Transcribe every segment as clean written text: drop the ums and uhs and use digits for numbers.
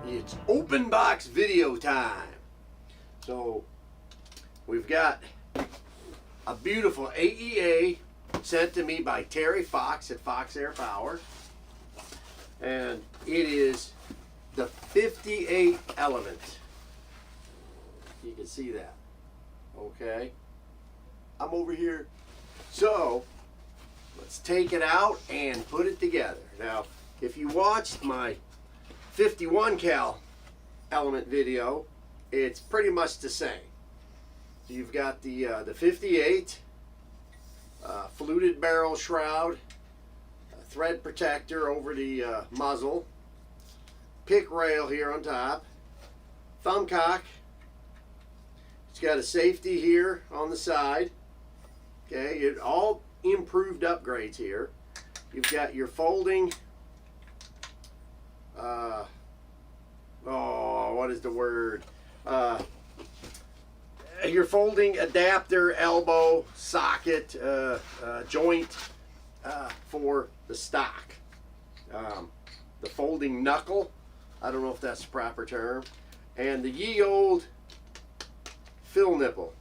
It's open box video time. So we've got a beautiful AEA sent to me by Terry Fox at Fox Air Power, and it is the 58 element. You can see that. Okay, I'm over here. So let's take it out and put it together. Now, if you watched my 51 cal element video, it's pretty much the same. You've got the 58 fluted barrel shroud, thread protector over the muzzle, pick rail here on top, thumb cock. It's got a safety here on the side. Okay, it all improved upgrades here. You've got your folding, what is the word? Your folding adapter, elbow, socket, joint for the stock. The folding knuckle, I don't know if that's the proper term, and the ye old fill nipple.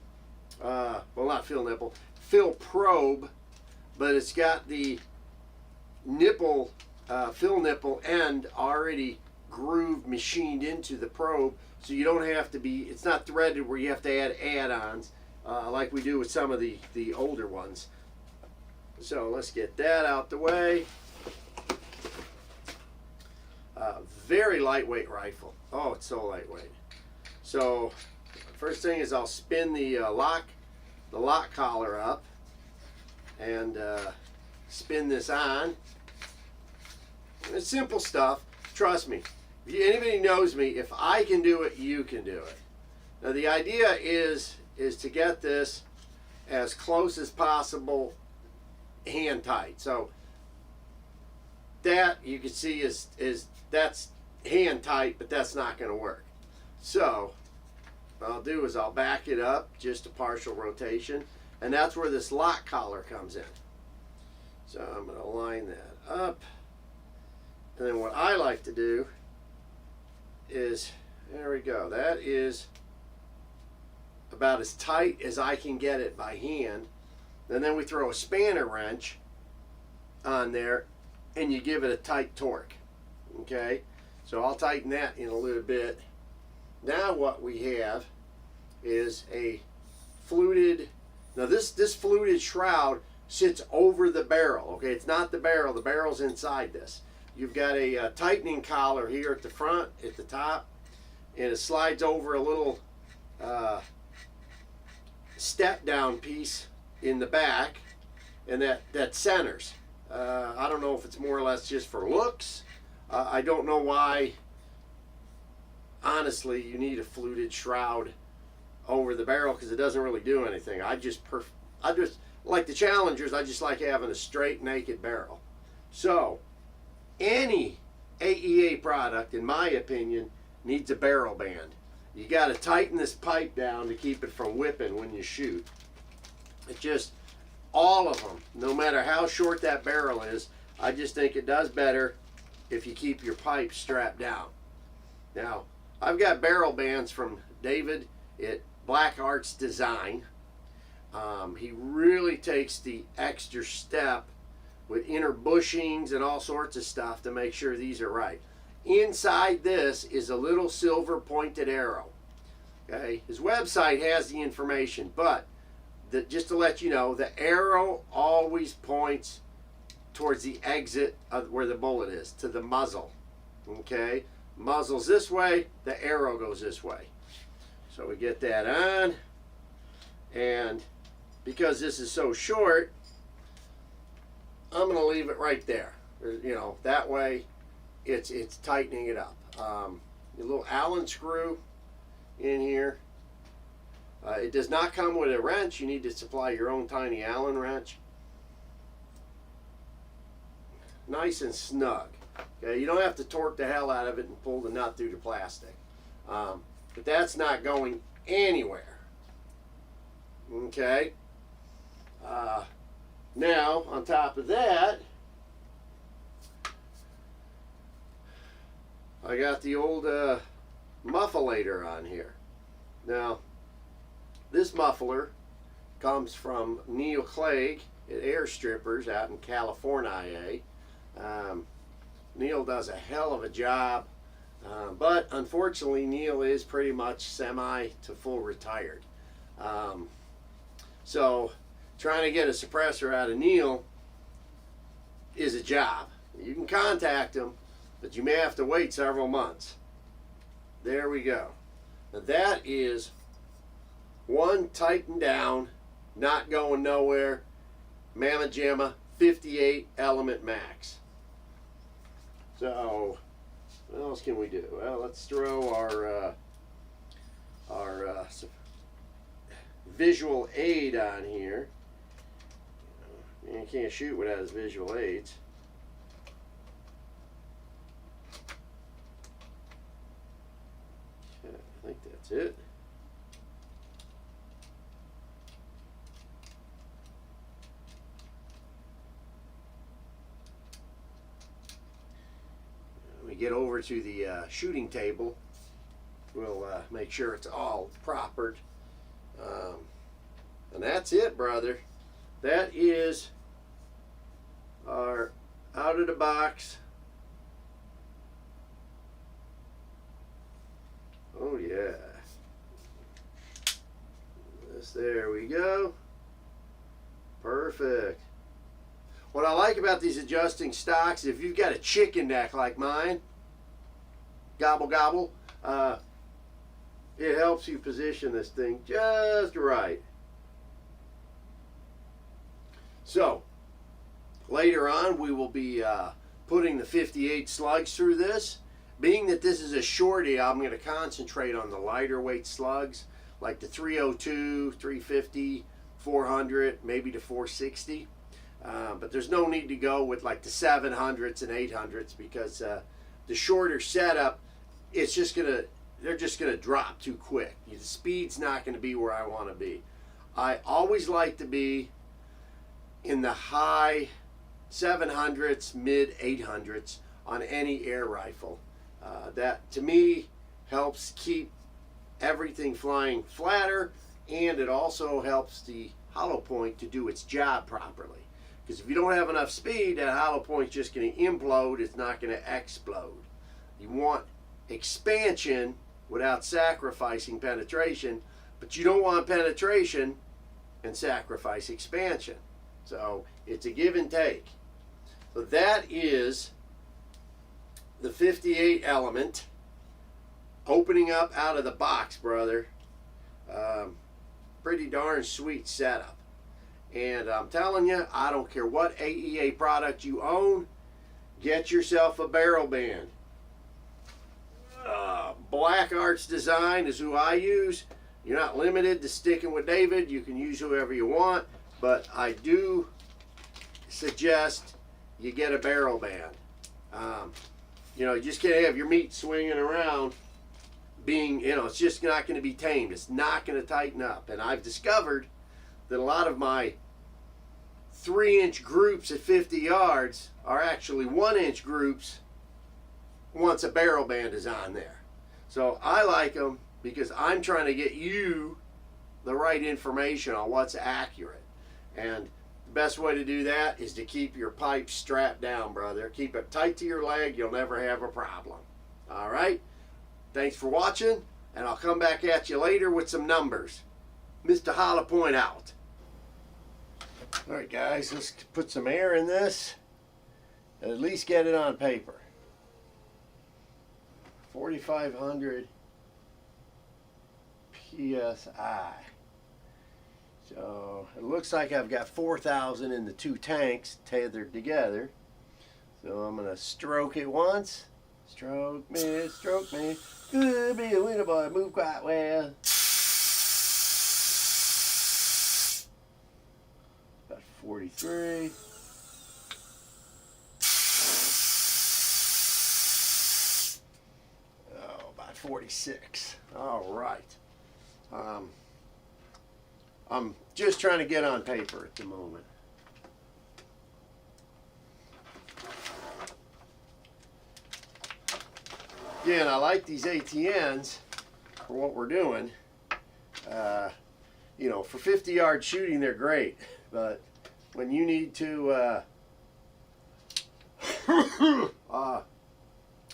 Well, not fill nipple, fill probe, but it's got the nipple, fill nipple end already grooved, machined into the probe, so you don't have to be, it's not threaded where you have to add add-ons like we do with some of the older ones. So let's get that out the way. Very lightweight rifle. Oh, it's so lightweight. So first thing is I'll spin the lock collar up and spin this on. It's simple stuff. Trust me. If anybody knows me, if I can do it, you can do it. Now the idea is to get this as close as possible hand tight. So that you can see is that's hand tight, but that's not going to work. So what I'll do is I'll back it up just a partial rotation, and that's where this lock collar comes in. So I'm going to line that up, and then what I like to do is, there we go, that is about as tight as I can get it by hand. And then we throw a spanner wrench on there and you give it a tight torque. Okay, so I'll tighten that in a little bit. Now what we have is a fluted, now this fluted shroud sits over the barrel. Okay, it's not the barrel's inside this. You've got a tightening collar here at the front, at the top, and it slides over a little step down piece in the back, and that centers. I don't know if it's more or less just for looks. I don't know why, honestly, you need a fluted shroud over the barrel, because it doesn't really do anything. I just like the Challengers, I just like having a straight naked barrel. So any AEA product, in my opinion, needs a barrel band. You got to tighten this pipe down to keep it from whipping when you shoot. It just, all of them, no matter how short that barrel is, I just think it does better if you keep your pipe strapped down. Now, I've got barrel bands from David at Black Arts Design. He really takes the extra step with inner bushings and all sorts of stuff to make sure these are right. Inside this is a little silver pointed arrow. Okay, his website has the information, but just to let you know, the arrow always points towards the exit of where the bullet is, to the muzzle. Okay, muzzle's this way, the arrow goes this way. So we get that on, and because this is so short, I'm going to leave it right there. You know, that way it's tightening it up. A little Allen screw in here. It does not come with a wrench. You need to supply your own tiny Allen wrench. Nice and snug. Okay, you don't have to torque the hell out of it and pull the nut through the plastic. But that's not going anywhere. Okay. Now, on top of that, I got the old mufflator on here. Now, this muffler comes from Neil Clegg at Air Strippers out in California. Neil does a hell of a job, but unfortunately Neil is pretty much semi to full retired. So trying to get a suppressor out of Neil is a job. You can contact him, but you may have to wait several months. There we go. Now that is one tightened down, not going nowhere, Mamma Jamma 58 element max. So what else can we do? Well, let's throw our visual aid on here. You can't shoot without his visual aids. Okay, I think that's it. We get over to the shooting table. We'll make sure it's all propered. And that's it, brother. That is our out of the box. Oh yeah. There we go. Perfect. What I like about these adjusting stocks, if you've got a chicken neck like mine, gobble gobble, it helps you position this thing just right. So later on we will be putting the 58 slugs through this. Being that this is a shorty, I'm going to concentrate on the lighter weight slugs like the 302, 350, 400, maybe the 460. But there's no need to go with like the 700s and 800s because the shorter setup, it's just gonna, they're just gonna drop too quick. The speed's not gonna be where I want to be. I always like to be in the high 700s, mid 800s on any air rifle. That to me helps keep everything flying flatter, and it also helps the hollow point to do its job properly. Because if you don't have enough speed, that hollow point's just going to implode. It's not going to explode. You want expansion without sacrificing penetration, but you don't want penetration and sacrifice expansion. So it's a give and take. So that is the 58 element opening up out of the box, brother. Pretty darn sweet setup. And I'm telling you, I don't care what AEA product you own, get yourself a barrel band. Black Arts Design is who I use. You're not limited to sticking with David. You can use whoever you want, but I do suggest you get a barrel band. You know, you just can't have your meat swinging around being, you know, it's just not going to be tamed. It's not going to tighten up. And I've discovered that a lot of my 3-inch groups at 50 yards are actually 1-inch groups once a barrel band is on there. So I like them because I'm trying to get you the right information on what's accurate. And the best way to do that is to keep your pipe strapped down, brother. Keep it tight to your leg. You'll never have a problem. All right? Thanks for watching, and I'll come back at you later with some numbers. Mr. Hollow Point out. All right, guys, let's put some air in this and at least get it on paper. 4,500 PSI. So it looks like I've got 4,000 in the two tanks tethered together. So I'm going to stroke it once. Stroke me, stroke me. Good, be a winner boy, move quite well. About 43. Oh, about 46. All right. I'm just trying to get on paper at the moment. Again, I like these ATNs for what we're doing. You know, for 50-yard shooting, they're great, but when you need to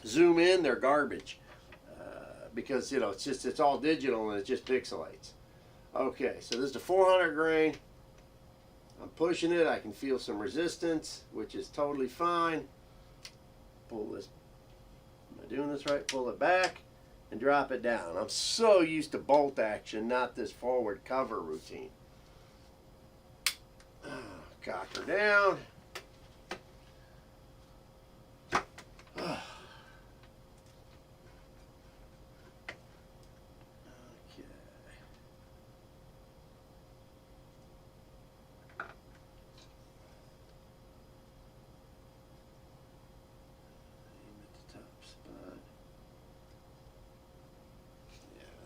zoom in, they're garbage, because you know it's all digital and it just pixelates. Okay, so this is the 400 grain. I'm pushing it. I can feel some resistance, which is totally fine. Pull this. Am I doing this right? Pull it back and drop it down. I'm so used to bolt action, not this forward cover routine. Cock her down.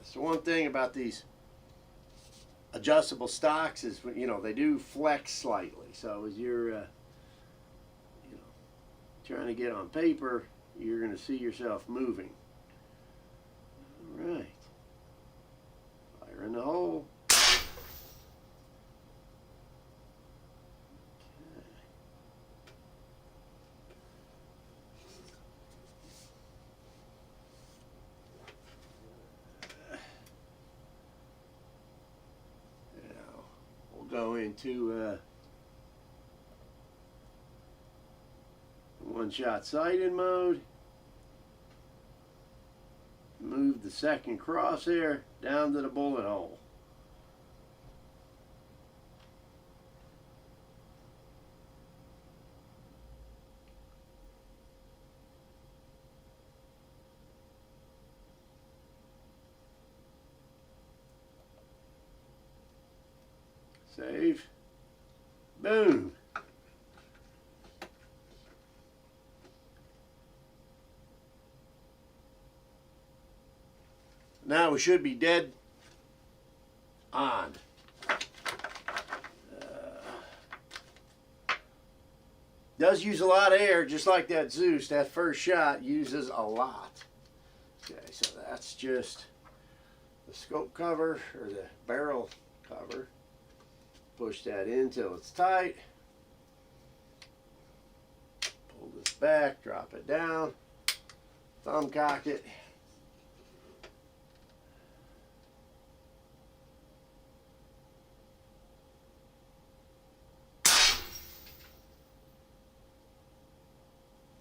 So one thing about these adjustable stocks is, you know, they do flex slightly. So as you're, you know, trying to get on paper, you're going to see yourself moving. All right. Fire in the hole. Go into one-shot sighted mode. Move the second crosshair down to the bullet hole. Save. Boom. Now we should be dead on. Does use a lot of air, just like that Zeus. That first shot uses a lot. Okay, so that's just the scope cover, or the barrel cover. Push that in till it's tight. Pull this back, drop it down, thumb cock it.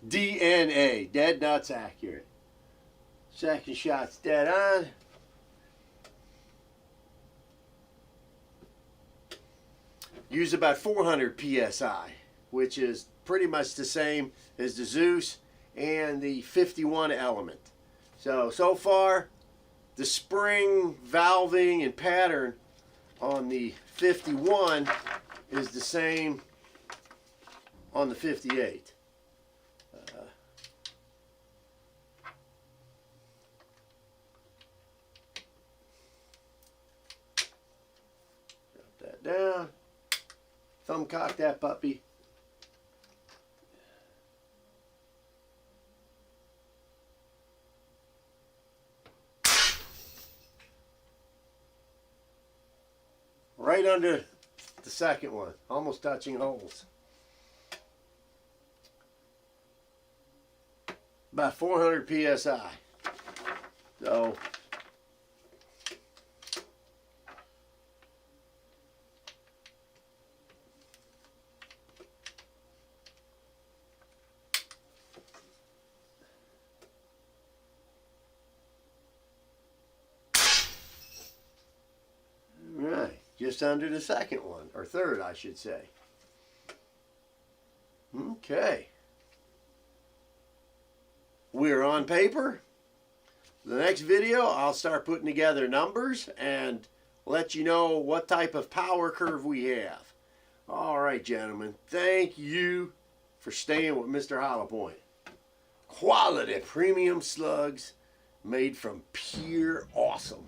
DNA, dead nuts accurate. Second shot's dead on. Use about 400 psi, which is pretty much the same as the Zeus and the 51 element. So far, the spring, valving, and pattern on the 51 is the same on the 58. Drop that down. Thumb cock that puppy. Right under the second one, almost touching holes. About 400 psi. So just under the second one, or third, I should say. Okay. We're on paper. The next video, I'll start putting together numbers and let you know what type of power curve we have. All right, gentlemen. Thank you for staying with Mr. Hollow Point. Quality premium slugs made from pure awesome.